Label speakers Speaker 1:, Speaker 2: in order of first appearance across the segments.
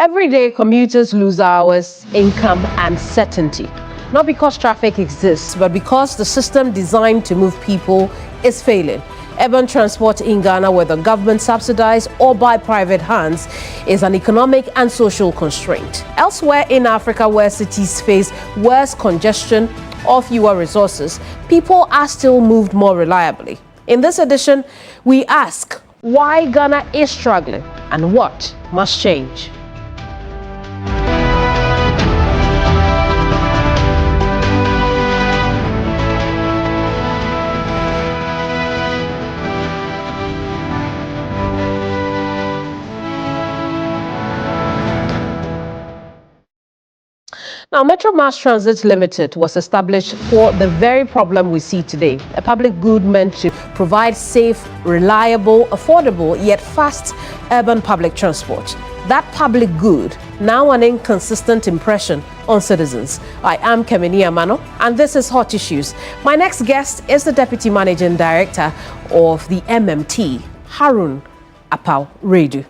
Speaker 1: Every day, commuters lose hours, income, and certainty. Not because traffic exists, but because the system designed to move people is failing. Urban transport in Ghana, whether government subsidized or by private hands, is an economic and social constraint. Elsewhere in Africa, where cities face worse congestion or fewer resources, people are still moved more reliably. In this edition, we ask why Ghana is struggling and what must change. Now, Metro Mass Transit Limited was established for the very problem we see today, a public good meant to provide safe, reliable, affordable, yet fast urban public transport. That public good, now an inconsistent impression on citizens. I am Kemini Amano, and this is Hot Issues. My next guest is the Deputy Managing Director of the MMT, Harun Apau Redu.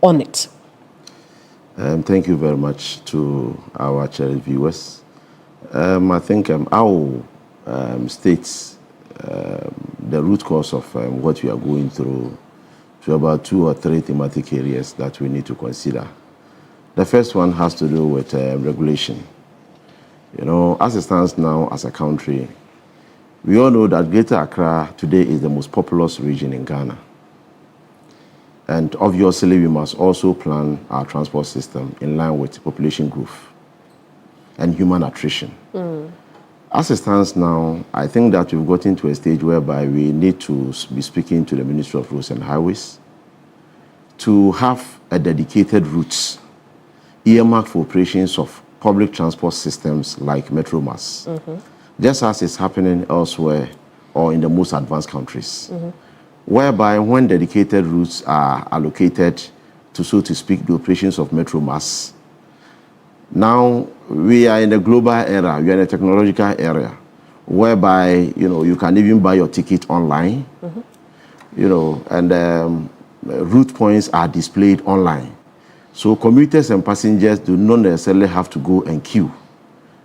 Speaker 1: on it?
Speaker 2: Thank you very much to our cherished viewers. I think I will state the root cause of what we are going through to about 2 or 3 thematic areas that we need to consider. The first one has to do with regulation. You know, as it stands now as a country, we all know that Greater Accra today is the most populous region in Ghana. And obviously, we must also plan our transport system in line with population growth and human attrition. As it stands now, I think that we've gotten to a stage whereby we need to be speaking to the Ministry of Roads and Highways to have a dedicated routes earmarked for operations of public transport systems like Metro Mass, just as is happening elsewhere or in the most advanced countries. Whereby when dedicated routes are allocated to, so to speak, the operations of Metro Mass. Now, we are in a global era, we are in a technological area, whereby, you know, you can even buy your ticket online, you know, and route points are displayed online. So commuters and passengers do not necessarily have to go and queue.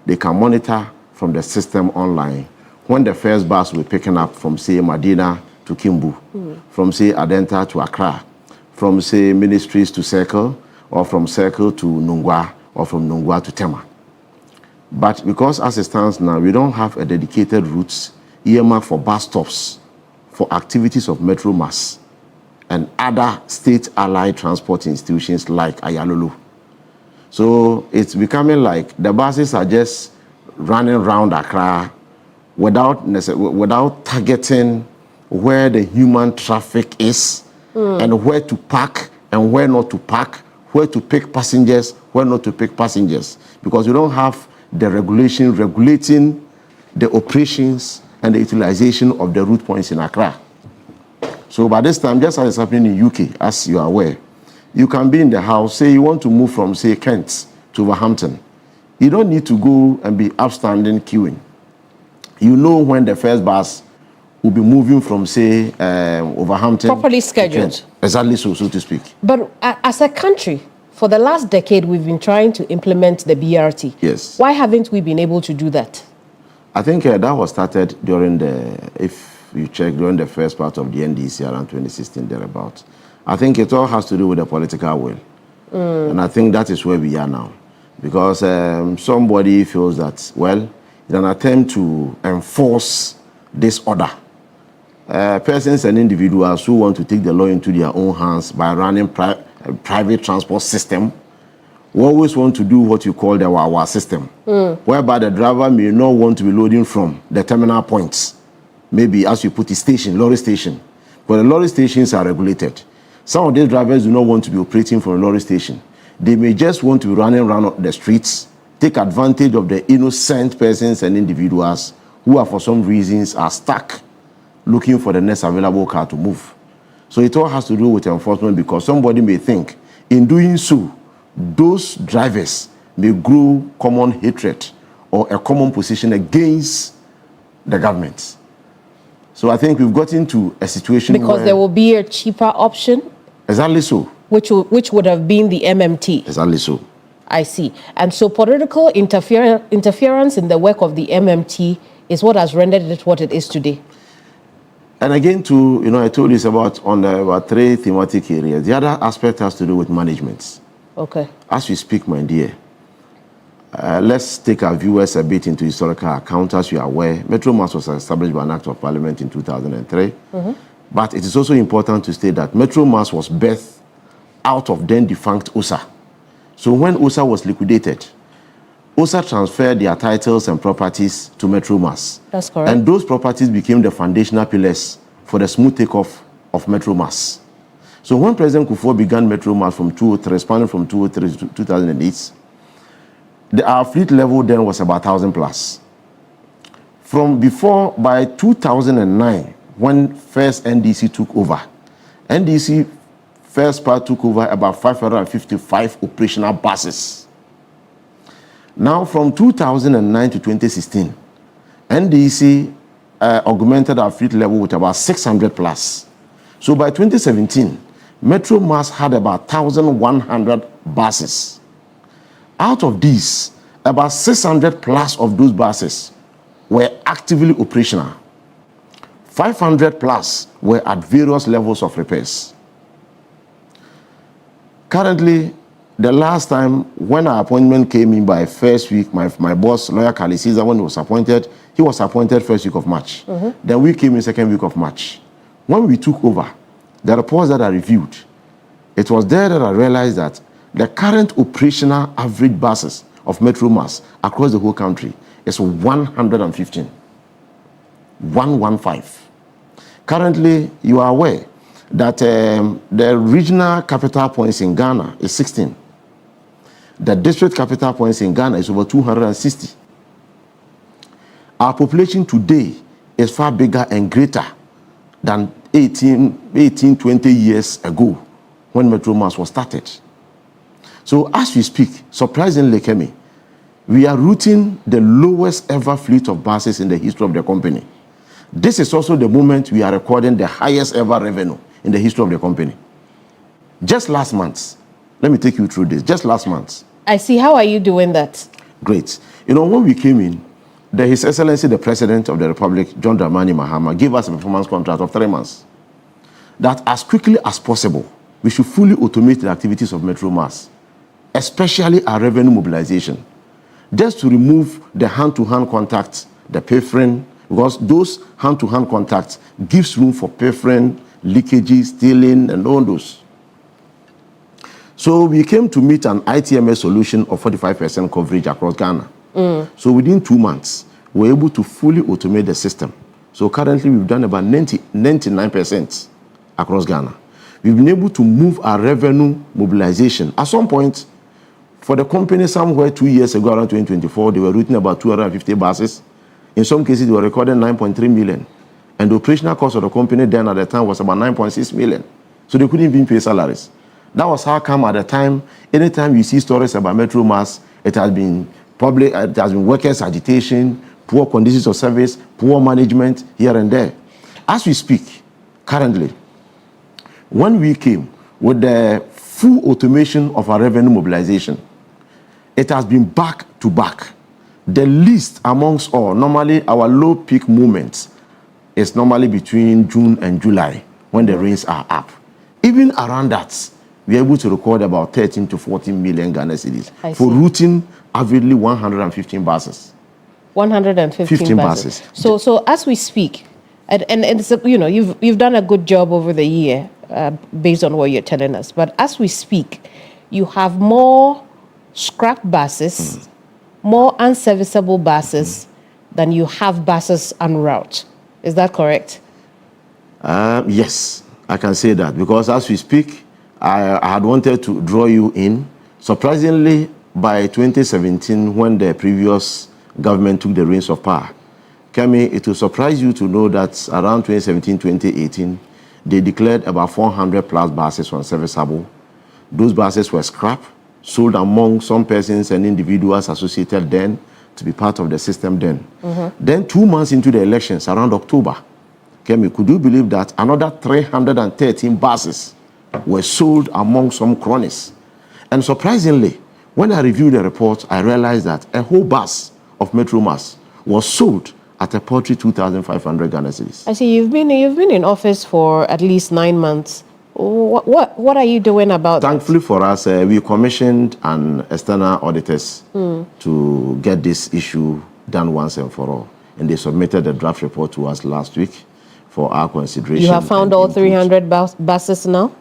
Speaker 2: They can monitor from the system online when the first bus will be picking up from, say, Medina to Kimbu, from, say, Adenta to Accra, from, say, Ministries to Circle, or from Circle to Nungwa, or from Nungwa to Tema. But because as it stands now, we don't have a dedicated routes earmarked for bus stops for activities of Metro Mass and other state-allied transport institutions like Ayalulu. So it's becoming like the buses are just running around Accra without targeting where the human traffic is and where to park and where not to park, where to pick passengers, where not to pick passengers, because we don't have the regulation regulating the operations and the utilization of the route points in Accra. So by this time, just as it's happening in UK, as you are aware, you can be in the house, say you want to move from, say, Kent to Wolverhampton. You don't need to go and be upstanding queuing. You know when the first bus will be moving from, say, Wolverhampton.
Speaker 1: Properly scheduled.
Speaker 2: Exactly so to speak.
Speaker 1: But as a country, for the last decade, we've been trying to implement the BRT.
Speaker 2: Yes.
Speaker 1: Why haven't we been able to do that?
Speaker 2: I think that was started during the, if you check, during the first part of the NDC around 2016, thereabout. I think it all has to do with the political will. And I think that is where we are now. Because somebody feels that, well, in an attempt to enforce this order, persons and individuals who want to take the law into their own hands by running private transport system, we always want to do what you call the Wawa system, whereby the driver may not want to be loading from the terminal points, maybe as you put it, station, lorry station. But the lorry stations are regulated. Some of these drivers do not want to be operating from a lorry station. They may just want to be running around the streets, take advantage of the innocent persons and individuals who are for some reasons are stuck looking for the next available car to move. So it all has to do with enforcement, because somebody may think in doing so, those drivers may grow common hatred or a common position against the government. So I think we've got into a situation
Speaker 1: because there will be a cheaper option.
Speaker 2: Exactly so.
Speaker 1: Which would have been the MMT.
Speaker 2: Exactly so.
Speaker 1: I see. And so political interference in the work of the MMT is what has rendered it what it is today.
Speaker 2: And again, I told you it's about 3 thematic areas. The other aspect has to do with management.
Speaker 1: Okay.
Speaker 2: As we speak, my dear, let's take our viewers a bit into historical account. As you are aware, Metro Mass was established by an Act of Parliament in 2003. But it is also important to state that Metro Mass was birthed out of then defunct OSA. So when OSA was liquidated, OSA transferred their titles and properties to Metro Mass.
Speaker 1: That's correct.
Speaker 2: And those properties became the foundational pillars for the smooth takeoff of Metro Mass. So when President Kufuor began Metro Mass from 2003, expanding from 2003 to 2008, our fleet level then was about 1,000 plus. By 2009, when first NDC took over, NDC first part took over about 555 operational buses. Now, from 2009 to 2016, NDC augmented our fleet level with about 600 plus. So by 2017, Metro Mass had about 1,100 buses. Out of these, about 600 plus of those buses were actively operational. 500 plus were at various levels of repairs. Currently, the last time when our appointment came in by first week, my boss, lawyer Kali Caesar, when he was appointed first week of March. Then we came in second week of March. When we took over, the reports that I reviewed, it was there that I realized that the current operational average buses of Metro Mass across the whole country is 115. 115. Currently, you are aware that the regional capital points in Ghana is 16. The district capital points in Ghana is over 260. Our population today is far bigger and greater than 20 years ago when Metro Mass was started. So as we speak, surprisingly, Kemi, we are routing the lowest ever fleet of buses in the history of the company. This is also the moment we are recording the highest ever revenue in the history of the company. Just last month, let me take you through this. Just last month.
Speaker 1: I see. How are you doing that?
Speaker 2: Great. You know, when we came in, His Excellency, the President of the Republic, John Dramani Mahama, gave us a performance contract of 3 months. That as quickly as possible, we should fully automate the activities of Metro Mass, especially our revenue mobilization, just to remove the hand-to-hand contact, the pilfering, because those hand-to-hand contacts gives room for pilfering, leakages, stealing, and all those. So we came to meet an ITMS solution of 45% coverage across Ghana. So within 2 months, we're able to fully automate the system. So currently, we've done about 99% across Ghana. We've been able to move our revenue mobilization. At some point, for the company somewhere 2 years ago, around 2024, they were routing about 250 buses. In some cases, they were recording 9.3 million. And the operational cost of the company then at the time was about 9.6 million. So they couldn't even pay salaries. That was how come at the time, anytime you see stories about Metro Mass, it has been workers' agitation, poor conditions of service, poor management here and there. As we speak, currently, when we came with the full automation of our revenue mobilization, it has been back to back. The least amongst all, normally our low peak moments is normally between June and July when the rains are up. Even around that, we are able to record about 13 to 14 million Ghana cedis for routing averagely 115 buses.
Speaker 1: 115 buses. So as we speak, and it's, you know, you've done a good job over the year based on what you're telling us. But as we speak, you have more scrap buses, more unserviceable buses than you have buses en route. Is that correct?
Speaker 2: Yes, I can say that because as we speak, I had wanted to draw you in. Surprisingly, by 2017, when the previous government took the reins of power, Kemi, it will surprise you to know that around 2017, 2018, they declared about 400 plus buses unserviceable. Those buses were scrapped, sold among some persons and individuals associated then to be part of the system then. Then 2 months into the elections, around October, Kemi, could you believe that another 313 buses were sold among some cronies? And surprisingly, when I reviewed the report, I realized that a whole bus of Metro Mass was sold at a paltry 2,500 Ghana cedis.
Speaker 1: I see you've been in office for at least 9 months. What are you doing about
Speaker 2: Thankfully for us, we commissioned an external auditors to get this issue done once and for all. And they submitted a draft report to us last week for our consideration.
Speaker 1: You have found all 300 buses now?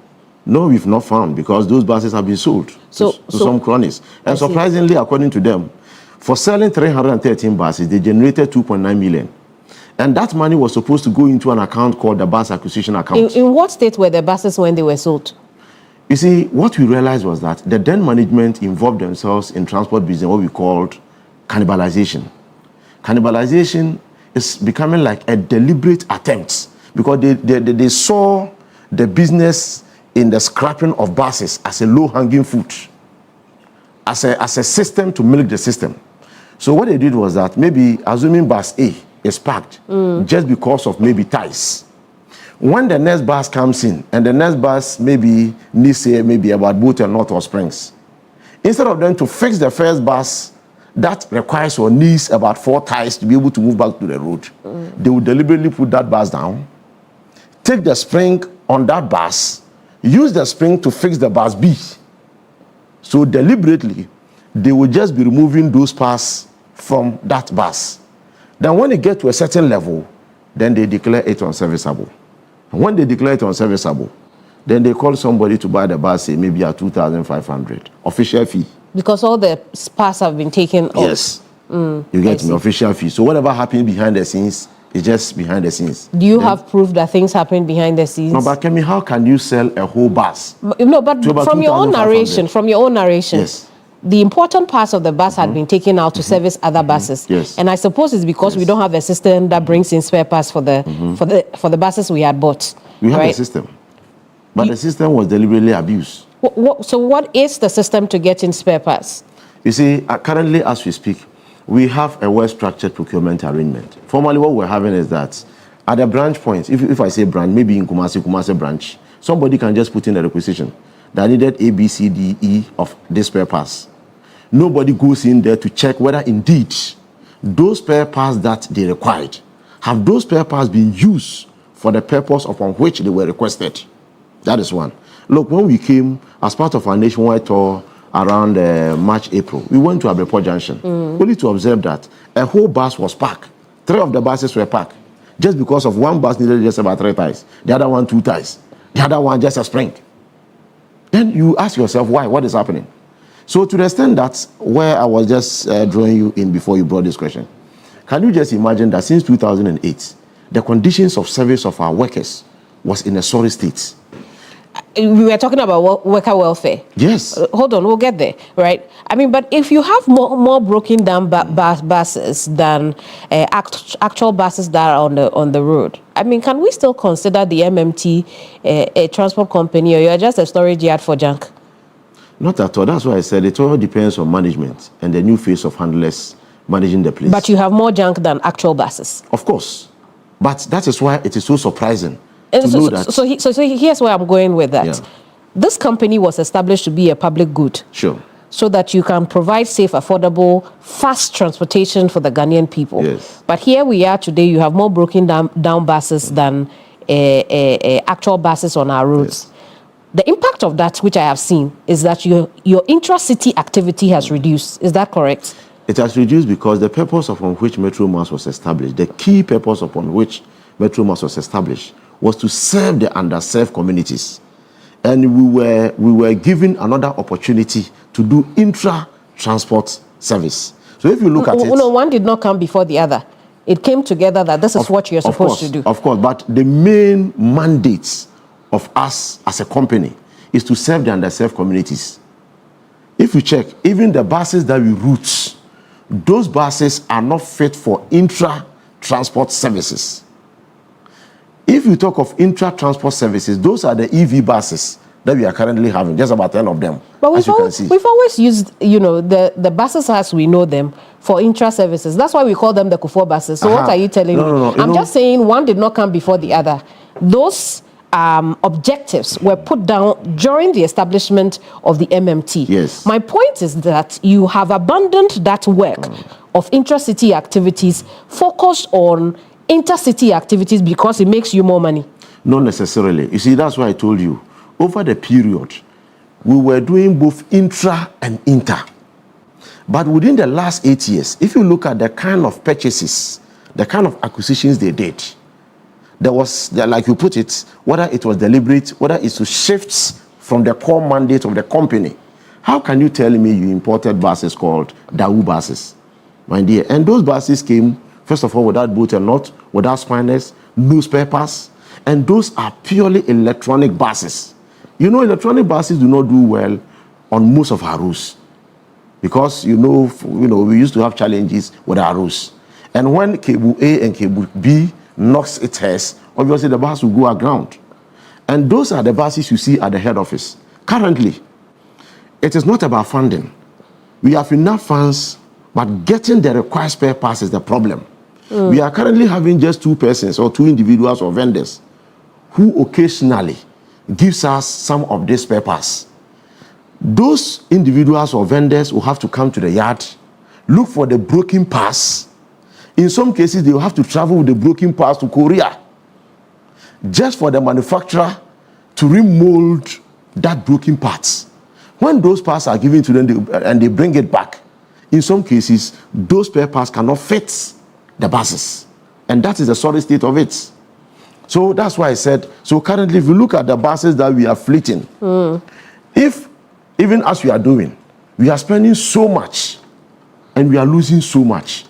Speaker 2: No, we've not found because those buses have been sold to some cronies. And surprisingly, according to them, for selling 313 buses, they generated 2.9 million. And that money was supposed to go into an account called the bus acquisition account.
Speaker 1: In what state were the buses when they were sold?
Speaker 2: You see, what we realized was that the then management involved themselves in transport business, what we called cannibalization. Cannibalization is becoming like a deliberate attempt because they saw the business in the scrapping of buses as a low-hanging fruit, as a system to milk the system. So what they did was that maybe assuming bus A is packed just because of maybe ties. When the next bus comes in, and the next bus maybe needs maybe about Bolton North or Springs, instead of them to fix the first bus that requires or needs about 4 ties to be able to move back to the road, they will deliberately put that bus down, take the spring on that bus, use the spring to fix the bus B. So deliberately, they will just be removing those parts from that bus. Then when they get to a certain level, then they declare it unserviceable. And when they declare it unserviceable, then they call somebody to buy the bus, say maybe at 2,500 official fee.
Speaker 1: Because all the parts have been taken off.
Speaker 2: Yes. You get me, official fee. So whatever happened behind the scenes is just behind the scenes.
Speaker 1: Do you have proof that things happen behind the scenes?
Speaker 2: No, but Kemi, how can you sell a whole bus?
Speaker 1: No, but from your own narration,
Speaker 2: yes,
Speaker 1: the important parts of the bus had been taken out to service other buses.
Speaker 2: Yes.
Speaker 1: And I suppose it's because we don't have a system that brings in spare parts for the buses we had bought.
Speaker 2: We have a system, but the system was deliberately abused.
Speaker 1: So what is the system to get in spare parts?
Speaker 2: You see, currently as we speak, we have a well-structured procurement arrangement. Formally, what we're having is that at the branch point, if I say branch, maybe in Kumasi branch, somebody can just put in a requisition that needed A, B, C, D, E of this spare parts. Nobody goes in there to check whether indeed those spare parts that they required, have those spare parts been used for the purpose upon which they were requested. That is one. Look, when we came as part of our nationwide tour around March, April, we went to Abreport Junction, only to observe that a whole bus was packed. 3 of the buses were packed, just because of one bus needed just about 3 ties, the other one 2 ties, the other one just a spring. Then you ask yourself, why? What is happening? So to the extent that where I was just drawing you in before you brought this question, can you just imagine that since 2008, the conditions of service of our workers was in a sorry state?
Speaker 1: We were talking about worker welfare.
Speaker 2: Yes.
Speaker 1: Hold on, we'll get there, right? I mean, but if you have more broken down buses than actual buses that are on the road, I mean, can we still consider the MMT a transport company, or you're just a storage yard for junk?
Speaker 2: Not at all. That's why I said it all depends on management and the new face of handlers managing the place.
Speaker 1: But you have more junk than actual buses.
Speaker 2: Of course. But that is why it is so surprising to know that.
Speaker 1: So here's where I'm going with that.
Speaker 2: Yeah.
Speaker 1: This company was established to be a public good.
Speaker 2: Sure.
Speaker 1: So that you can provide safe, affordable, fast transportation for the Ghanaian people.
Speaker 2: Yes.
Speaker 1: But here we are today, you have more broken down buses than actual buses on our roads. Yes. The impact of that, which I have seen, is that your intracity activity has reduced. Is that correct?
Speaker 2: It has reduced because the purpose upon which Metro Mass was established, the key purpose upon which Metro Mass was established, was to serve the underserved communities. And we were given another opportunity to do intra-transport service. So if you look at it...
Speaker 1: No, one did not come before the other. It came together that this is what you're supposed to do.
Speaker 2: Of course, but the main mandates of us as a company is to serve the underserved communities. If you check, even the buses that we route, those buses are not fit for intra-transport services. If you talk of intra-transport services, those are the EV buses that we are currently having, just about 10 of them,
Speaker 1: but
Speaker 2: as you can see.
Speaker 1: We've always used, the buses as we know them for intra-services. That's why we call them the Kufuor buses. So what are you telling me?
Speaker 2: No,
Speaker 1: I'm just saying one did not come before the other. Those objectives were put down during the establishment of the MMT.
Speaker 2: Yes.
Speaker 1: My point is that you have abandoned that work of intracity activities, focused on intercity activities because it makes you more money.
Speaker 2: Not necessarily. You see, that's why I told you, over the period, we were doing both intra and inter. But within the last 8 years, if you look at the kind of purchases, the kind of acquisitions they did, there was, like you put it, whether it was deliberate, whether it's to shift from the core mandate of the company. How can you tell me you imported buses called Daewoo buses, my dear? And those buses came, first of all, without boot and nut, without spiners, no spare parts, and those are purely electronic buses. You know, electronic buses do not do well on most of our routes because you know we used to have challenges with our routes. And when cable A and cable B knocks its heads, obviously the bus will go aground. And those are the buses you see at the head office. Currently, it is not about funding. We have enough funds, but getting the required spare parts is the problem. We are currently having just 2 persons or 2 individuals or vendors who occasionally gives us some of these spare parts. Those individuals or vendors will have to come to the yard, look for the broken parts. In some cases, they will have to travel with the broken parts to Korea just for the manufacturer to remold that broken parts. When those parts are given to them and they bring it back, in some cases, those spare parts cannot fit the buses. And that is the sorry state of it. So that's why I said, so currently, if you look at the buses that we are fleeting, if, even as we are doing, we are spending so much and we are losing so much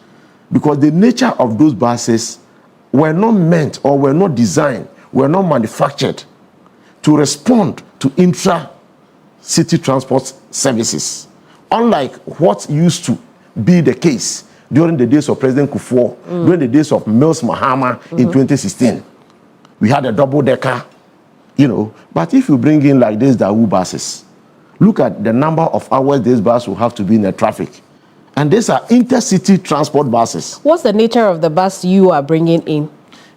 Speaker 2: because the nature of those buses were not meant or were not designed, were not manufactured to respond to intra-city transport services. Unlike what used to be the case during the days of President Kufuor, during the days of Mills Mahama in 2016. We had a double-decker, But if you bring in like these Daewoo buses, look at the number of hours this bus will have to be in the traffic. And these are intercity transport buses. What's the nature of the bus you are bringing in?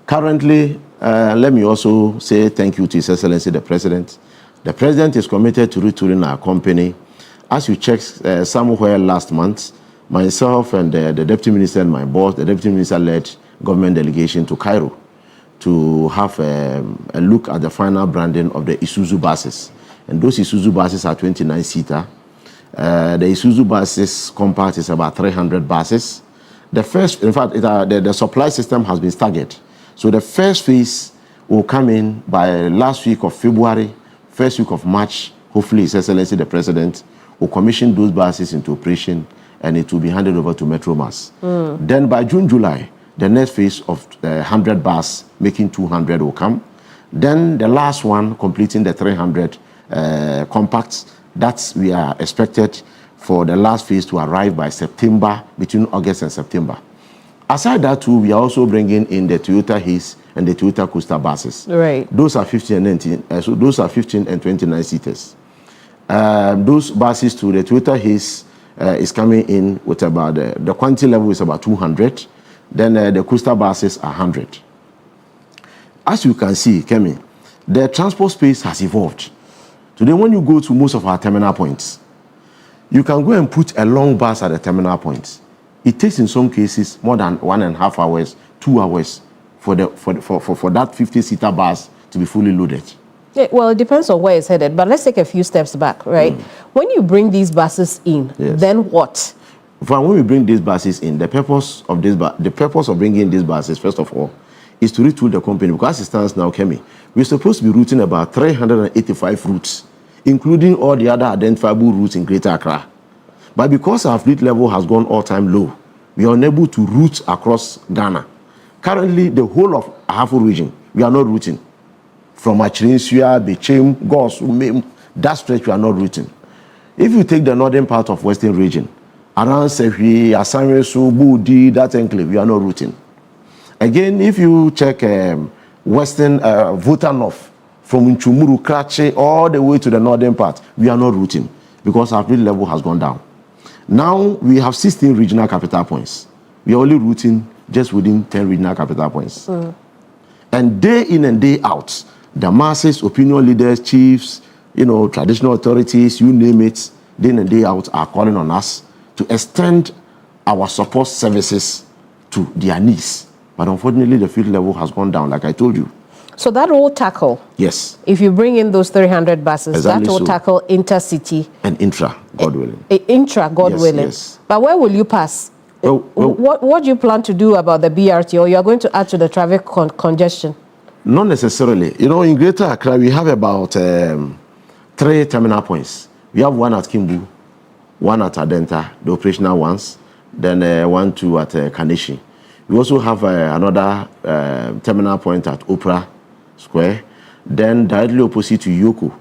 Speaker 2: Currently, let me also say thank you to His Excellency the President. The President is committed to retooling our company. As you checked somewhere last month, myself and the Deputy Minister and my boss, the Deputy Minister led government delegation to Cairo to have a look at the final branding of the Isuzu buses. And those Isuzu buses are 29-seater. The Isuzu buses compact is about 300 buses. The first, in fact, the supply system has been staggered. So the first phase will come in by last week of February, first week of March. Hopefully, His Excellency the President will commission those buses into operation and it will be handed over to Metromas. Then by June, July, the next phase of 100 bus, making 200 will come. Then the last one, completing the 300 compacts, that we are expected for the last phase to arrive by September, between August and September. Aside that too, we are also bringing in the Toyota Hiace and the Toyota Coaster buses. Right. Those are 15 and 19, so those are 15 and 29 seaters. Those buses to the Toyota Hiace is coming in with about, the quantity level is about 200. Then the coaster buses are 100. As you can see, Kemi, the transport space has evolved. Today, when you go to most of our terminal points, you can go and put a long bus at the terminal points. It takes, in some cases, more than 1.5 hours, 2 hours for that 50-seater bus to be fully loaded. Yeah, well, it depends on where it's headed, but let's take a few steps back, right? When you bring these buses in, then what? When we bring these buses in, the purpose of bringing these buses, first of all, is to retool the company. Because as it stands now, Kemi, we're supposed to be routing about 385 routes, including all the other identifiable routes in Greater Accra. But because our fleet level has gone all-time low, we are unable to route across Ghana. Currently, the whole of Ahafo region, we are not routing. From Achirinsua, Bechem, Gos, Umem, that stretch we are not routing. If you take the northern part of Western region, around Sefi, Asanwesu, Budi, that enclave, we are not routing. Again, if you check Western Volta North, from Nchumuru, Krache, all the way to the northern part, we are not routing because our fleet level has gone down. Now, we have 16 regional capital points. We are only routing just within 10 regional capital points. And day in and day out, the masses, opinion leaders, chiefs, traditional authorities, you name it, day in and day out are calling on us to extend our support services to their needs. But unfortunately, the field level has gone down, like I told you. So that will tackle. Yes. If you bring in those 300 buses, exactly, that will tackle intercity. And intra, God willing. Intra, God willing. Yes. But where will you pass? What do you plan to do about the BRT, or you are going to add to the traffic congestion? Not necessarily. In Greater Accra, we have about 3 terminal points. We have one at Kimbu, one at Adenta, the operational ones, then 1, 2 at Kaneshi. We also have another terminal point at Opera Square. Then directly opposite to Yoko,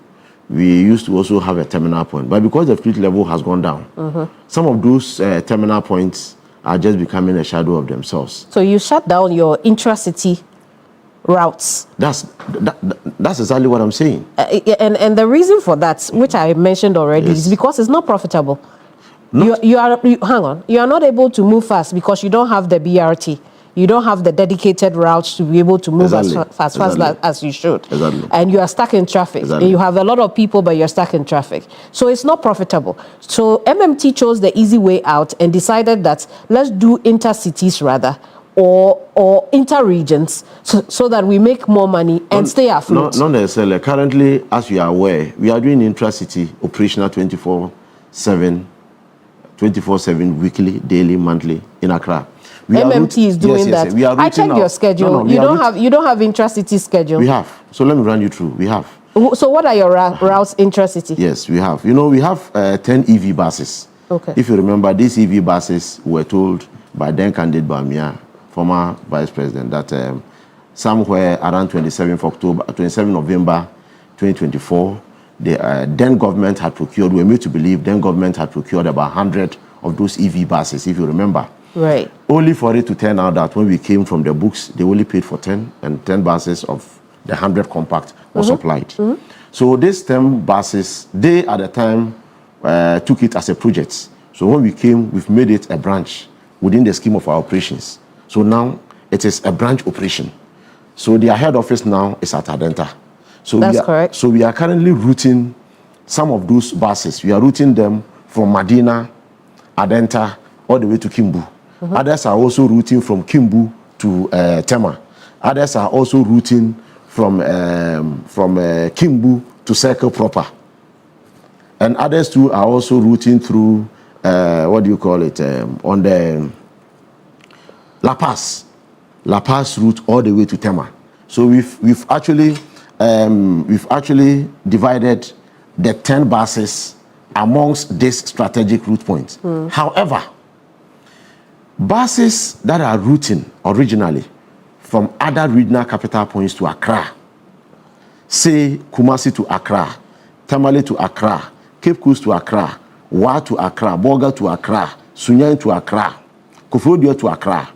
Speaker 2: we used to also have a terminal point. But because the fleet level has gone down, some of those terminal points are just becoming a shadow of themselves. So you shut down your intracity routes. That's exactly what I'm saying. And the reason for that, which I mentioned already, is because it's not profitable. You are not able to move fast because you don't have the BRT.
Speaker 1: you don't have the dedicated routes to be able to move as fast as you should. And you are stuck in traffic. And you have a lot of people, but you're stuck in traffic. So it's not profitable. So MMT chose the easy way out and decided that let's do intercities rather, or inter-regions, so that we make more money and stay afloat.
Speaker 2: Not necessarily. Currently, as you are aware, we are doing intracity operational 24/7 weekly, daily, monthly in Accra.
Speaker 1: MMT is doing that.
Speaker 2: We are
Speaker 1: I checked your schedule. You don't have intracity schedule.
Speaker 2: We have. So let me run you through. We have.
Speaker 1: So what are your routes intracity?
Speaker 2: Yes, we have. You know, we have 10 EV buses.
Speaker 1: Okay.
Speaker 2: If you remember, these EV buses were told by then candidate Bamia, former vice president, that somewhere around 27 November 2024, the then government had procured, we were made to believe then government had procured about 100 of those EV buses, if you remember.
Speaker 1: Right.
Speaker 2: Only for it to turn out that when we came from the books, they only paid for 10, and 10 buses of the 100 compact was supplied. So these 10 buses, they at the time took it as a project. So when we came, we've made it a branch within the scheme of our operations. So now it is a branch operation. So their head office now is at Adenta. So
Speaker 1: that's correct.
Speaker 2: So we are currently routing some of those buses. We are routing them from Medina, Adenta, all the way to Kimbu. Others are also routing from Kimbu to Tema. Others are also routing from Kimbu to Circle proper. And others too are also routing through, on the La Paz route all the way to Tema. So we've actually divided the 10 buses amongst these strategic route points. However, buses that are routing originally from other regional capital points to Accra, say Kumasi to Accra, Tamale to Accra, Cape Coast to Accra, Wa to Accra, Bolga to Accra, Sunyani to Accra, Kofodio to Accra.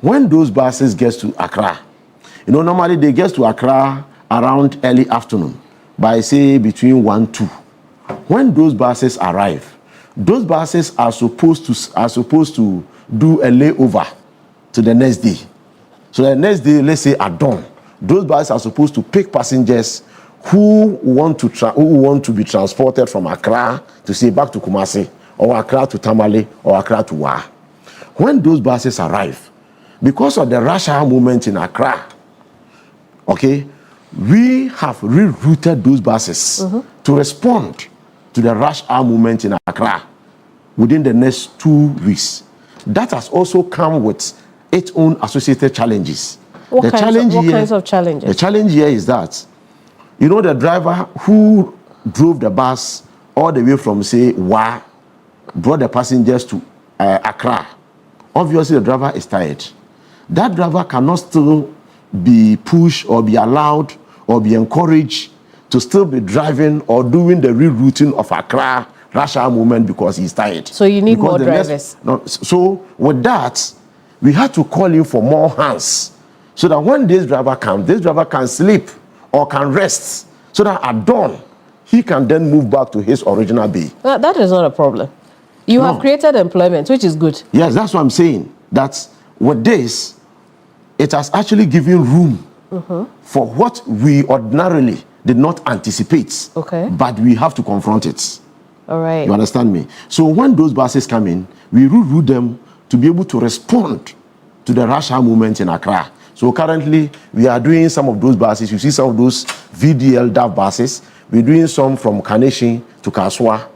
Speaker 2: When those buses get to Accra, you know, normally they get to Accra around early afternoon, by say between 1-2. When those buses arrive, those buses are supposed to do a layover to the next day. So the next day, let's say at dawn, those buses are supposed to pick passengers who want to be transported from Accra to say back to Kumasi, or Accra to Tamale, or Accra to Wa. When those buses arrive, because of the rush hour movement in Accra, okay, we have rerouted those buses to respond to the rush hour movement in Accra within the next 2 weeks. That has also come with its own associated challenges.
Speaker 1: What kinds of challenges?
Speaker 2: The challenge here is that, you know, the driver who drove the bus all the way from, say, Wa, brought the passengers to Accra. Obviously, the driver is tired. That driver cannot still be pushed or be allowed or be encouraged to still be driving or doing the rerouting of Accra rush hour movement because he's tired.
Speaker 1: So you need more drivers.
Speaker 2: So with that, we had to call in for more hands so that when this driver can sleep or can rest, so that at dawn, he can then move back to his original bay.
Speaker 1: That is not a problem. You have created employment, which is good.
Speaker 2: Yes, that's what I'm saying. That with this, it has actually given room for what we ordinarily did not anticipate.
Speaker 1: Okay.
Speaker 2: But we have to confront it.
Speaker 1: All right.
Speaker 2: You understand me? So when those buses come in, we reroute them to be able to respond to the rush hour movement in Accra. So currently, we are doing some of those buses. You see some of those VDL DAF buses. We're doing some from Kaneshie to Kaswa.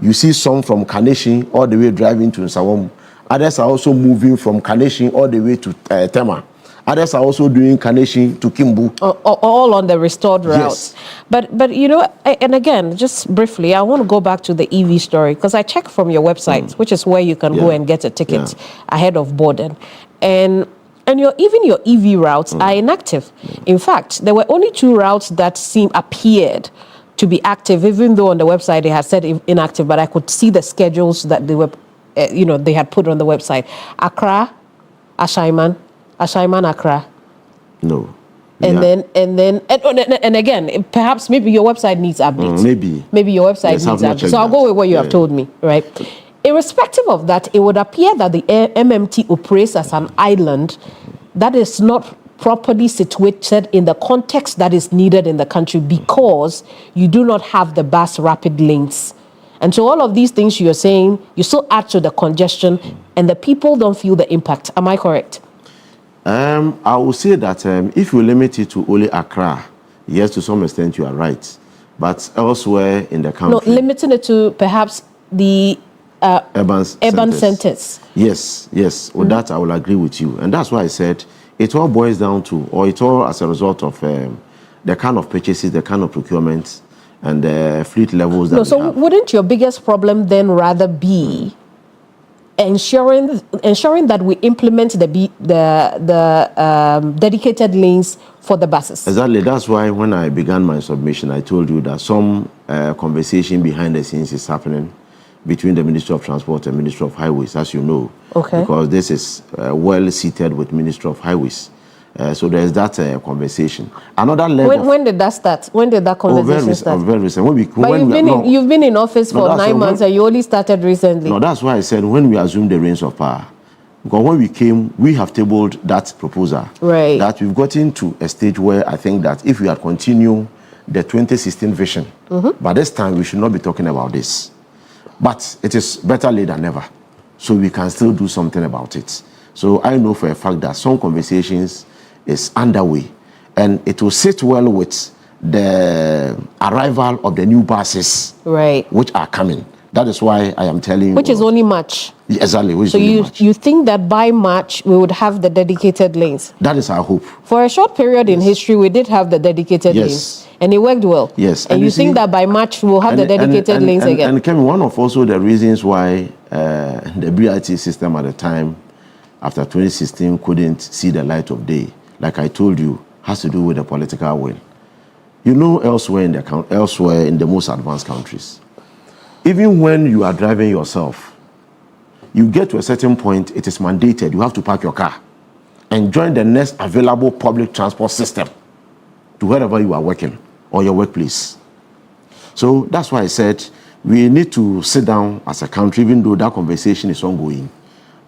Speaker 2: You see some from Kaneshie all the way driving to Nsawam. Others are also moving from Kaneshie all the way to Tema. Others are also doing Kaneshie to Kimbu.
Speaker 1: All on the restored route.
Speaker 2: Yes.
Speaker 1: But you know, and again, just briefly, I want to go back to the EV story, because I checked from your website, which is where you can go and get a ticket ahead of boarding. And even your EV routes are inactive. In fact, there were only 2 routes that appeared to be active, even though on the website they had said inactive, but I could see the schedules that they were, they had put on the website. Accra, Ashaiman, Accra.
Speaker 2: No.
Speaker 1: And again, perhaps maybe your website needs updates. Maybe your website needs updates. So I'll go with what you have told me, right? Irrespective of that, it would appear that the MMT operates as an island that is not properly situated in the context that is needed in the country because you do not have the bus rapid lanes. And so all of these things you're saying, you still add to the congestion and the people don't feel the impact. Am I correct?
Speaker 2: I will say that if you limit it to only Accra, yes, to some extent you are right. But elsewhere in the country...
Speaker 1: No, limiting it to perhaps the urban centers.
Speaker 2: Yes. With that, I will agree with you. And that's why I said it all boils down to, or it all as a result of the kind of purchases, the kind of procurement, and the fleet levels that we have.
Speaker 1: Wouldn't your biggest problem then rather be ensuring that we implement the dedicated lanes for the buses?
Speaker 2: Exactly. That's why when I began my submission, I told you that some conversation behind the scenes is happening between the Ministry of Transport and Ministry of Highways, as you know.
Speaker 1: Okay.
Speaker 2: Because this is well seated with Ministry of Highways. So there's that conversation. Another level.
Speaker 1: When did that start? When did that conversation start?
Speaker 2: Very recent.
Speaker 1: You've been in office for 9 months and you only started recently.
Speaker 2: No, that's why I said when we assumed the reins of power. Because when we came, we have tabled that proposal.
Speaker 1: Right.
Speaker 2: That we've gotten to a stage where I think that if we had continued the 2016 vision, by this time we should not be talking about this. But it is better late than never. So we can still do something about it. So I know for a fact that some conversations is underway, and it will sit well with the arrival of the new buses,
Speaker 1: right,
Speaker 2: which are coming. That is why I am telling you.
Speaker 1: Which is only March.
Speaker 2: Exactly.
Speaker 1: So you think that by March we would have the dedicated lanes?
Speaker 2: That is our hope.
Speaker 1: For a short period in history, we did have the dedicated lanes, and it worked well.
Speaker 2: Yes.
Speaker 1: And you think that by March we'll have the dedicated lanes again?
Speaker 2: And Kemi, one of also the reasons why the BRT system at the time, after 2016, couldn't see the light of day, like I told you, has to do with the political will. You know, elsewhere in the most advanced countries, even when you are driving yourself, you get to a certain point, it is mandated, you have to park your car and join the next available public transport system to wherever you are working or your workplace. So that's why I said we need to sit down as a country, even though that conversation is ongoing.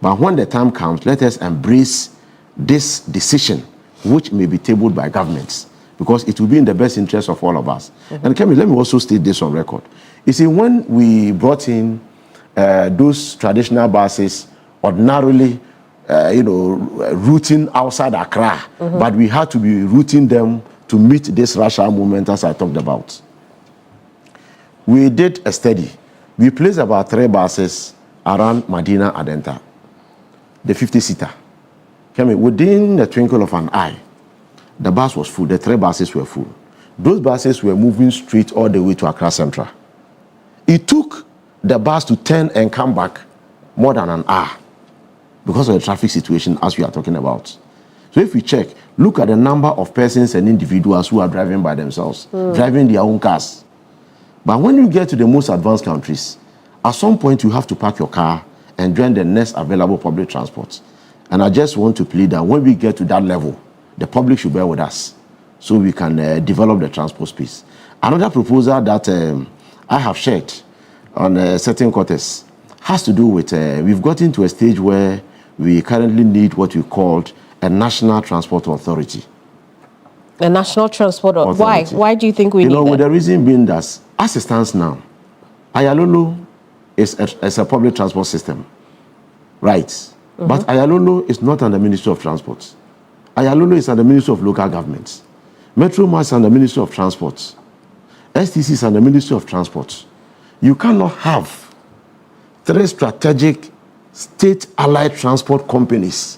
Speaker 2: But when the time comes, let us embrace this decision, which may be tabled by governments, because it will be in the best interest of all of us. And Kemi, let me also state this on record. You see, when we brought in those traditional buses, ordinarily, routing outside Accra, but we had to be routing them to meet this rush hour movement as I talked about. We did a study. We placed about 3 buses around Medina Adenta, the 50-seater. Kemi, within the twinkle of an eye, the bus was full. The 3 buses were full. Those buses were moving straight all the way to Accra Central. It took the bus to turn and come back more than an hour because of the traffic situation as we are talking about. So if we check, look at the number of persons and individuals who are driving by themselves, driving their own cars. But when you get to the most advanced countries, at some point you have to park your car and join the next available public transport. And I just want to plead that when we get to that level, the public should bear with us so we can develop the transport space. Another proposal that I have shared on certain quarters has to do with, we've gotten to a stage where we currently need what we called a National Transport Authority.
Speaker 1: A National Transport Authority. Why do you think we need that?
Speaker 2: With the reason being that, as it stands now, Ayalolo is a public transport system, right? But Ayalolo is not under Ministry of Transport. Ayalolo is under Ministry of Local Government. Metro Mass is under Ministry of Transport. STC is under Ministry of Transport. You cannot have 3 strategic state-allied transport companies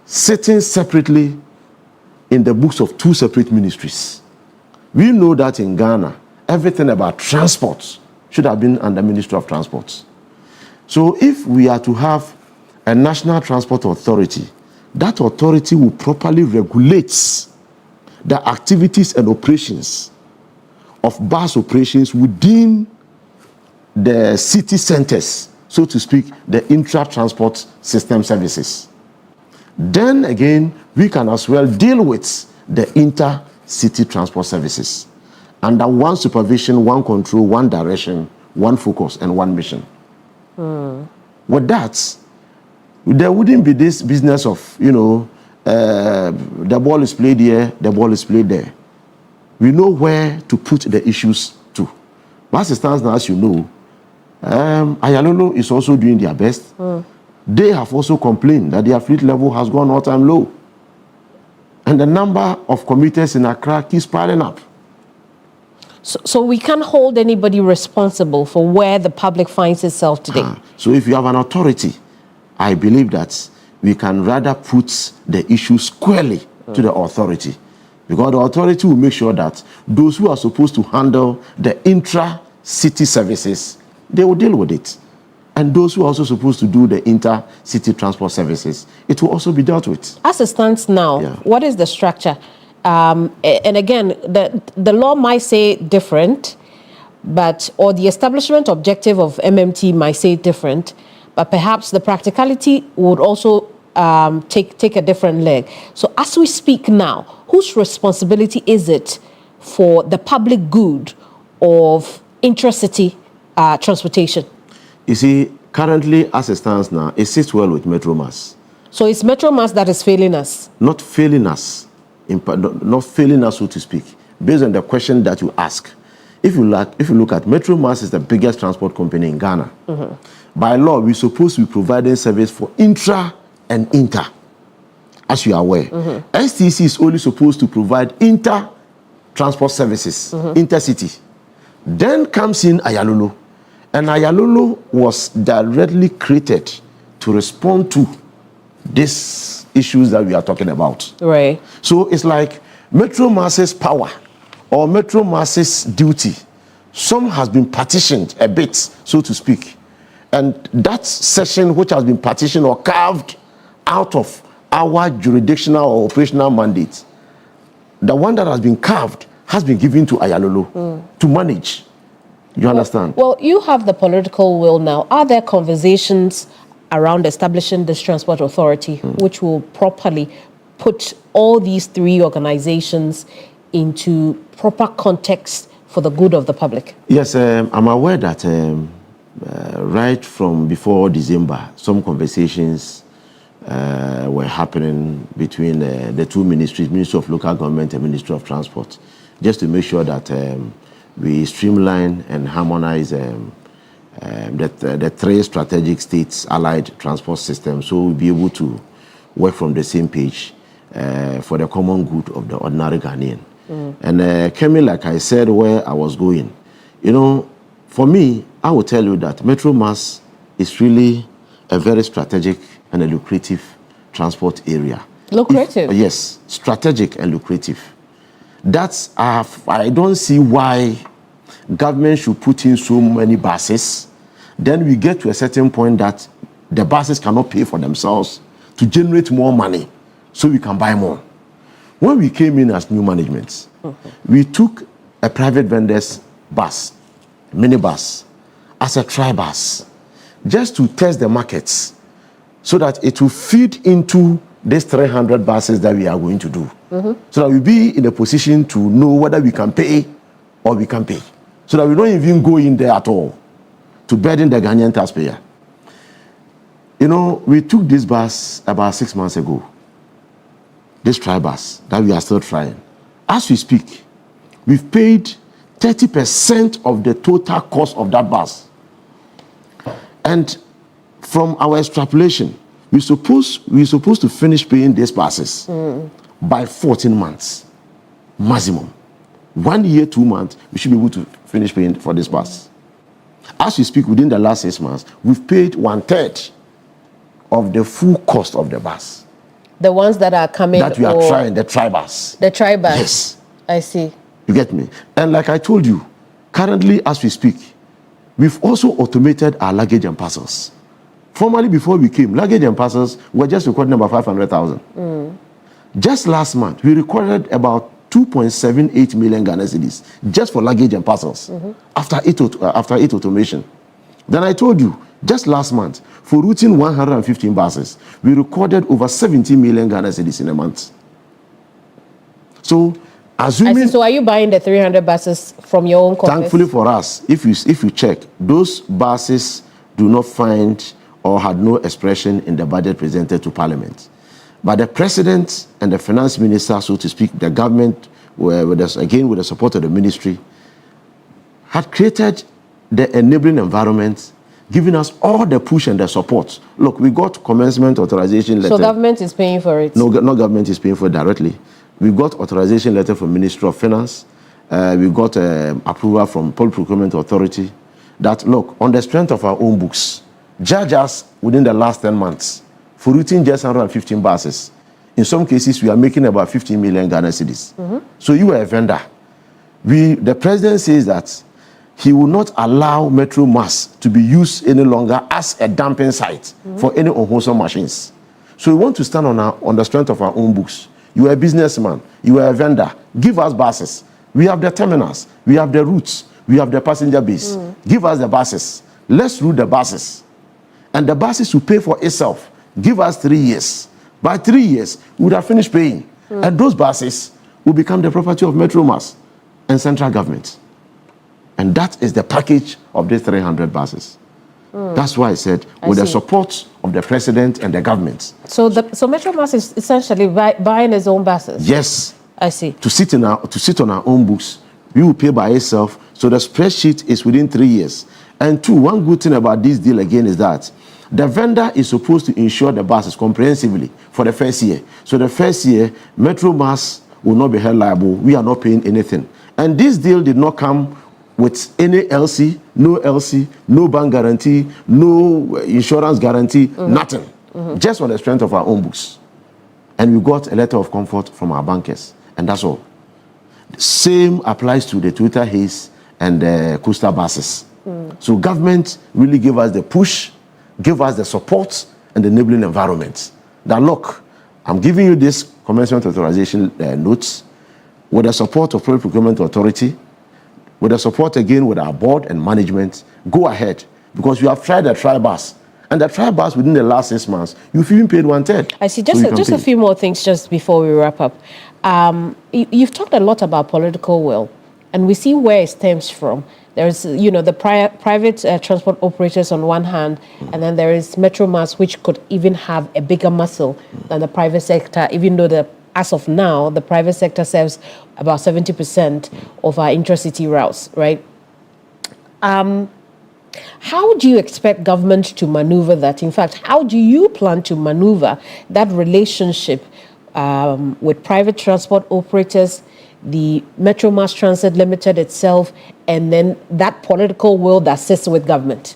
Speaker 2: sitting separately in the books of 2 separate ministries. We know that in Ghana, everything about transport should have been under Ministry of Transport. So if we are to have a National Transport Authority, that authority will properly regulate the activities and operations of bus operations within the city centers, so to speak, the intra-transport system services. Then again, we can as well deal with the inter-city transport services under one supervision, one control, one direction, one focus, and one mission. With that, there wouldn't be this business of, the ball is played here, the ball is played there. We know where to put the issues to. But as it stands now, as you know, Ayalolo is also doing their best. They have also complained that their fleet level has gone all-time low. And the number of commuters in Accra keeps piling up.
Speaker 1: So we can't hold anybody responsible for where the public finds itself today.
Speaker 2: So if you have an authority, I believe that we can rather put the issue squarely to the authority. Because the authority will make sure that those who are supposed to handle the intra-city services, they will deal with it. And those who are also supposed to do the inter-city transport services, it will also be dealt with.
Speaker 1: As it stands now, what is the structure? And again, the law might say different, or the establishment objective of MMT might say different, but perhaps the practicality would also take a different leg. So as we speak now, whose responsibility is it for the public good of intracity transportation?
Speaker 2: You see, currently, as it stands now, it sits well with Metromass.
Speaker 1: So it's Metromass that is failing us?
Speaker 2: Not failing us, so to speak, based on the question that you ask. If you look at Metromass, is the biggest transport company in Ghana. By law, we're supposed to be providing service for intra and inter, as you are aware. STC is only supposed to provide inter-transport services, intercity. Then comes in Ayalolo. And Ayalolo was directly created to respond to these issues that we are talking about.
Speaker 1: Right.
Speaker 2: So it's like Metromass's power or Metromass's duty, some has been partitioned a bit, so to speak. And that section which has been partitioned or carved out of our jurisdictional or operational mandate, the one that has been carved has been given to Ayalolo to manage. You understand?
Speaker 1: Well, you have the political will now. Are there conversations around establishing this transport authority which will properly put all these three organizations into proper context for the good of the public?
Speaker 2: Yes, I'm aware that right from before December, some conversations were happening between the two ministries, Ministry of Local Government and Ministry of Transport, just to make sure that we streamline and harmonize the three strategic states allied transport systems, so we'll be able to work from the same page for the common good of the ordinary Ghanaian. And coming, like I said, where I was going, you know, for me, I will tell you that Metromass is really a very strategic and a lucrative transport area.
Speaker 1: Lucrative?
Speaker 2: Yes, strategic and lucrative. That's, I don't see why government should put in so many buses. Then we get to a certain point that the buses cannot pay for themselves to generate more money so we can buy more. When we came in as new management, we took a private vendor's bus, minibus, as a tri-bus, just to test the markets so that it will feed into these 300 buses that we are going to do. So that we'll be in a position to know whether we can pay or we can pay. So that we don't even go in there at all to burden the Ghanaian taxpayer. You know, we took this bus about 6 months ago, this tri-bus that we are still trying. As we speak, we've paid 30% of the total cost of that bus. And from our extrapolation, we're supposed to finish paying these buses by 14 months, maximum. 1 year, 2 months, we should be able to finish paying for this bus. As we speak, within the last 6 months, we've paid 1/3 of the full cost of the bus.
Speaker 1: The ones that are coming?
Speaker 2: That we are trying, the tri-bus.
Speaker 1: The tri-bus?
Speaker 2: Yes.
Speaker 1: I see.
Speaker 2: You get me? And like I told you, currently, as we speak, we've also automated our luggage and parcels. Formerly, before we came, luggage and parcels were just recording about 500,000. Just last month, we recorded about 2.78 million Ghana cedis just for luggage and parcels after it automation. Then I told you, just last month, for routing 115 buses, we recorded over 70 million Ghana cedis in a month. So, assuming...
Speaker 1: So are you buying the 300 buses from your own coffers?
Speaker 2: Thankfully for us, if you check, those buses do not find or had no expression in the budget presented to Parliament. But the president and the finance minister, so to speak, the government, with us, again with the support of the ministry, had created the enabling environment, giving us all the push and the support. Look, we got commencement authorization letter.
Speaker 1: So government is paying for it?
Speaker 2: No, no government is paying for it directly. We got authorization letter from Ministry of Finance. We got approval from Public Procurement Authority that, look, on the strength of our own books, judge us within the last 10 months for routing just 115 buses. In some cases, we are making about 15 million Ghana cedis. So you are a vendor. The president says that he will not allow Metro Mass to be used any longer as a dumping site for any unwholesome machines. So we want to stand on the strength of our own books. You are a businessman. You are a vendor. Give us buses. We have the terminals. We have the routes. We have the passenger base. Give us the buses. Let's route the buses. And the buses will pay for itself. Give us 3 years. By 3 years, we would have finished paying. And those buses will become the property of Metro Mass and central government. And that is the package of these 300 buses. That's why I said, with the support of the president and the government.
Speaker 1: So Metro Mass is essentially buying its own buses?
Speaker 2: Yes.
Speaker 1: I see.
Speaker 2: To sit on our own books, we will pay by itself. So the spreadsheet is within 3 years. And two, one good thing about this deal again is that the vendor is supposed to insure the buses comprehensively for the first year. So the first year, Metro Mass will not be held liable. We are not paying anything. And this deal did not come with any LC, no bank guarantee, no insurance guarantee, nothing. Just on the strength of our own books. And we got a letter of comfort from our bankers. And that's all. The same applies to the Toyota Haze and the coastal buses. So government really gave us the push, gave us the support and the enabling environment. That look, I'm giving you this commencement authorization notes with the support of Public Procurement Authority, with the support again with our board and management. Go ahead, because you have tried the trial bus. And the trial bus within the last 6 months, you've even paid 1/3.
Speaker 1: I see. Just a few more things just before we wrap up. You've talked a lot about political will, and we see where it stems from. There's, the private transport operators on one hand, and then there is Metro Mass, which could even have a bigger muscle than the private sector, even though as of now, the private sector serves about 70% of our intracity routes, right? How do you expect government to maneuver that? In fact, how do you plan to maneuver that relationship with private transport operators, the Metro Mass Transit Limited itself, and then that political will that sits with government?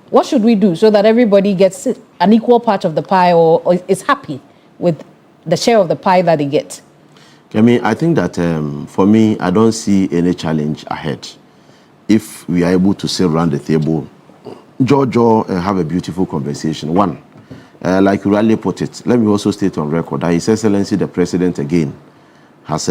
Speaker 1: What should we do so that everybody gets an equal part of the pie or is happy with the share of the pie that they get?
Speaker 2: I think that for me, I don't see any challenge ahead. If we are able to sit around the table, and have a beautiful conversation. One, like you rightly put it, let me also state on record that His Excellency the President again has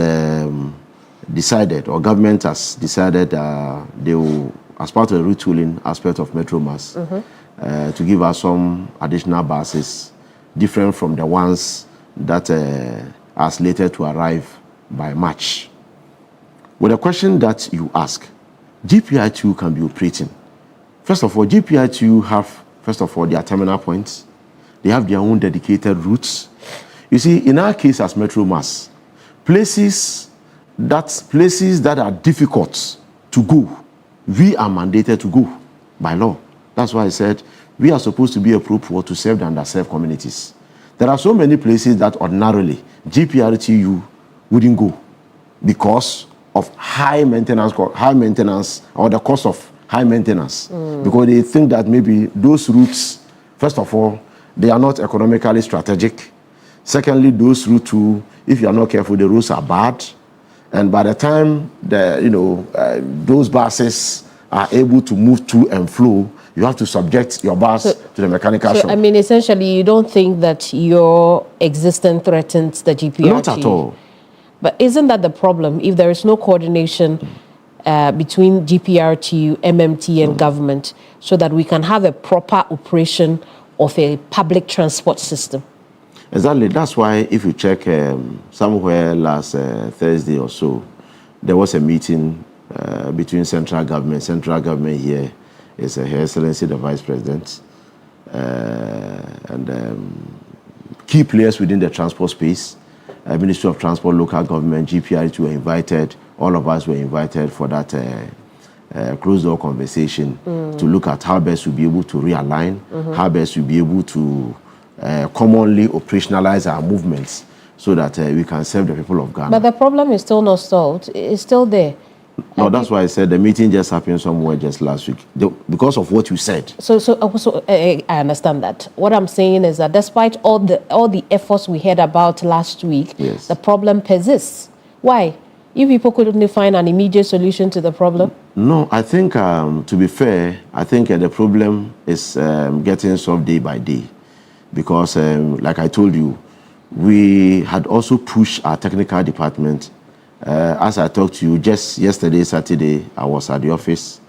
Speaker 2: decided, or government has decided, they will, as part of the retooling aspect of Metro Mass, to give us some additional buses, different from the ones that are slated to arrive by March. With the question that you ask, GPI2 can be operating. First of all, GPI2 have, their terminal points. They have their own dedicated routes. You see, in our case as Metro Mass, places that are difficult to go, we are mandated to go by law. That's why I said we are supposed to be a pro-poor to serve the underserved communities. There are so many places that ordinarily GPRTU wouldn't go because of high maintenance, or the cost of high maintenance. Because they think that maybe those routes, first of all, they are not economically strategic. Secondly, those routes too, if you are not careful, the roads are bad. And by the time those buses are able to move to and flow, you have to subject your bus to the mechanical shop.
Speaker 1: I mean, essentially, you don't think that your existence threatens the GPRT?
Speaker 2: Not at all.
Speaker 1: But isn't that the problem? If there is no coordination between GPRT, MMT, and government, so that we can have a proper operation of a public transport system?
Speaker 2: Exactly. That's why if you check somewhere last Thursday or so, there was a meeting between central government here is Her Excellency the Vice President, and key players within the transport space. Ministry of Transport, local government, GPRT were invited. All of us were invited for that closed-door conversation to look at how best we'll be able to realign, how best we'll be able to commonly operationalize our movements so that we can serve the people of Ghana.
Speaker 1: But the problem is still not solved. It's still there.
Speaker 2: No, that's why I said the meeting just happened somewhere just last week because of what you said.
Speaker 1: So I understand that. What I'm saying is that despite all the efforts we heard about last week,
Speaker 2: yes,
Speaker 1: the problem persists. Why? You people couldn't find an immediate solution to the problem?
Speaker 2: No, I think, to be fair, I think the problem is getting solved day by day. Because, like I told you, we had also pushed our technical department. As I talked to you, just yesterday, Saturday, I was at the office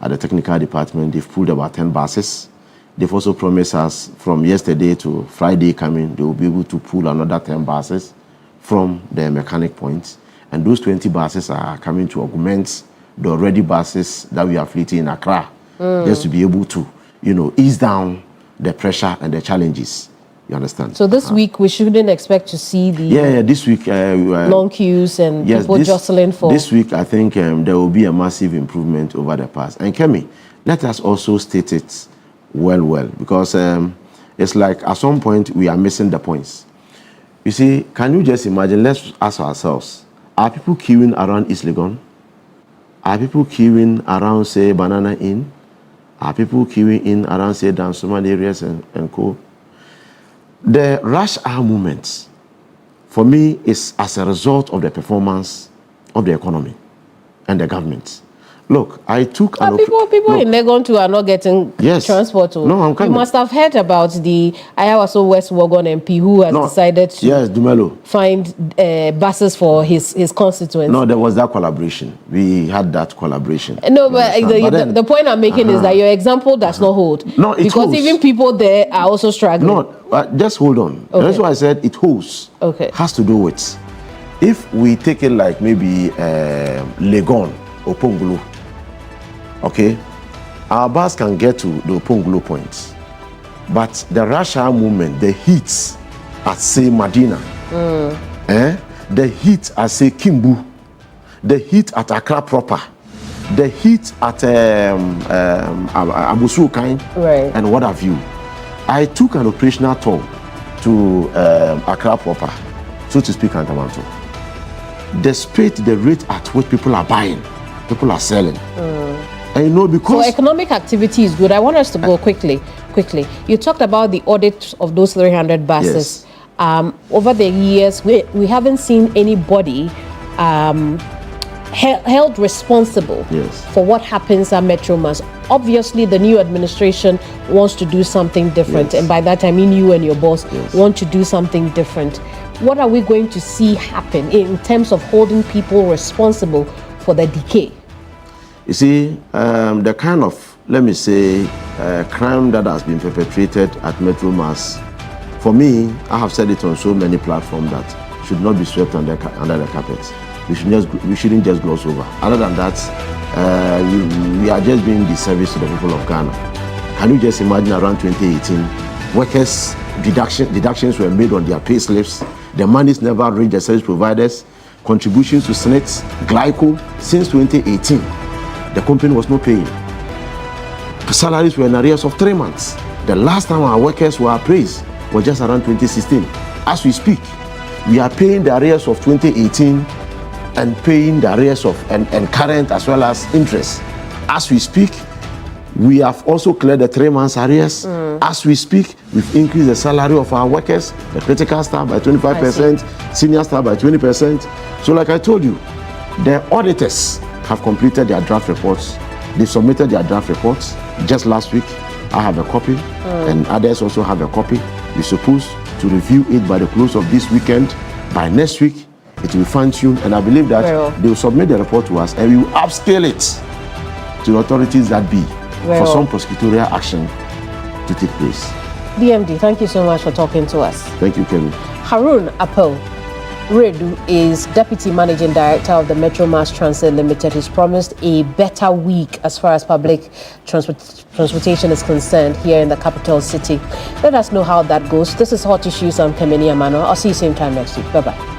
Speaker 2: at the technical department. They've pulled about 10 buses. They've also promised us from yesterday to Friday coming, they will be able to pull another 10 buses from the mechanic points. And those 20 buses are coming to augment the already buses that we are fleeting in Accra, just to be able to, ease down the pressure and the challenges. You understand?
Speaker 1: So this week we shouldn't expect to see the
Speaker 2: this week
Speaker 1: long queues and people jostling for.
Speaker 2: This week I think there will be a massive improvement over the past. And Kemi, let us also state it well, because it's like at some point we are missing the points. You see, can you just imagine? Let's ask ourselves. Are people queuing around East Legon? Are people queuing around, say, Banana Inn? Are people queuing in around, say, Dansoman areas and co? The rush hour movement, for me, is as a result of the performance of the economy and the government. Look, I took an
Speaker 1: people in Legon too are not getting transport.
Speaker 2: No, I'm coming.
Speaker 1: You must have heard about the Ayawaso West Wagon MP who has decided to
Speaker 2: Dumelo.
Speaker 1: find buses for his constituents.
Speaker 2: No, there was that collaboration. We had that collaboration.
Speaker 1: No, but the point I'm making is that your example does not hold.
Speaker 2: No, it
Speaker 1: because
Speaker 2: holds.
Speaker 1: Even people there are also struggling.
Speaker 2: No, just hold on.
Speaker 1: Okay.
Speaker 2: That's why I said it holds.
Speaker 1: Okay.
Speaker 2: Has to do with, if we take it like maybe Legon or Pongulu, okay, our bus can get to the Pongulu points, but the rush hour movement, the heat at say Medina, the heat at say Kimbu, the heat at Accra proper, the heat at Abusu Kain, and what have you. I took an operational tour to Accra proper, so to speak, Antamanto. Despite the rate at which people are buying, people are selling. And because...
Speaker 1: So economic activity is good. I want us to go quickly. You talked about the audit of those 300 buses. Yes. Over the years, we haven't seen anybody held responsible for what happens at Metromas. Obviously, the new administration wants to do something different. And by that, I mean you and your boss want to do something different. What are we going to see happen in terms of holding people responsible for the decay?
Speaker 2: You see, the kind of, let me say, crime that has been perpetrated at Metromas, for me, I have said it on so many platforms that should not be swept under the carpet. We shouldn't just gloss over. Other than that, we are just doing disservice to the people of Ghana. Can you just imagine around 2018, workers' deductions were made on their pay slips, the monies never reached the service providers, contributions to SNET, Glyco, since 2018. The company was not paying. Salaries were in arrears of 3 months. The last time our workers were appraised was just around 2016. As we speak, we are paying the arrears of 2018 and paying the arrears of and current as well as interest. As we speak, we have also cleared the 3 months arrears. As we speak, we've increased the salary of our workers, the critical staff by 25%, senior staff by 20%. So like I told you, the auditors have completed their draft reports. They submitted their draft reports just last week. I have a copy, and others also have a copy. We're supposed to review it by the close of this weekend. By next week, it will be fine-tuned, and I believe that they will submit the report to us, and we will upscale it to the authorities that be for some prosecutorial action to take place.
Speaker 1: DMD, thank you so much for talking to us.
Speaker 2: Thank you, Kevin.
Speaker 1: Harun Appel, Redu is Deputy Managing Director of the Metro Mass Transit Limited. He's promised a better week as far as public transportation is concerned here in the capital city. Let us know how that goes. This is Hot Issues. I'm Kemeni Amano. I'll see you same time next week. Bye-bye.